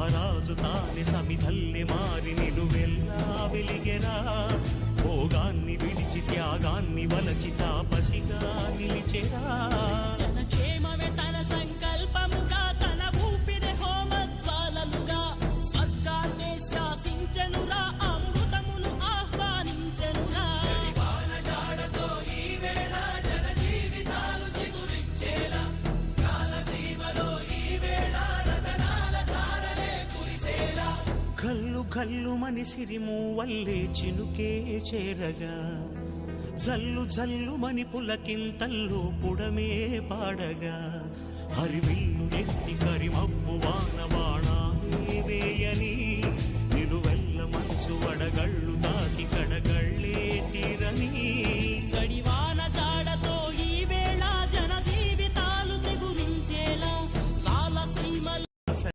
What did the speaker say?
మహారాజు తానే సమిధల్లె మారి నిలువెల్లా వెలిగెరా. భోగాన్ని విడిచి త్యాగాన్ని వలచి తాపసిగా నిలిచెరా. జనక్షేమమే తన సంకల్పముగా, తన ఊపిరి హోమజ్వాలలుగా స్వర్గాన్నే శాసించెనురా, అమృతమును ఆహ్వానించెనురా. కల్లు కల్లు మని సిరిము వల్లే చినుకే చేరగా, జల్లు జల్లు మని పులకింతల్లో పుడమే పాడగా, హరివిల్లు ఎత్తి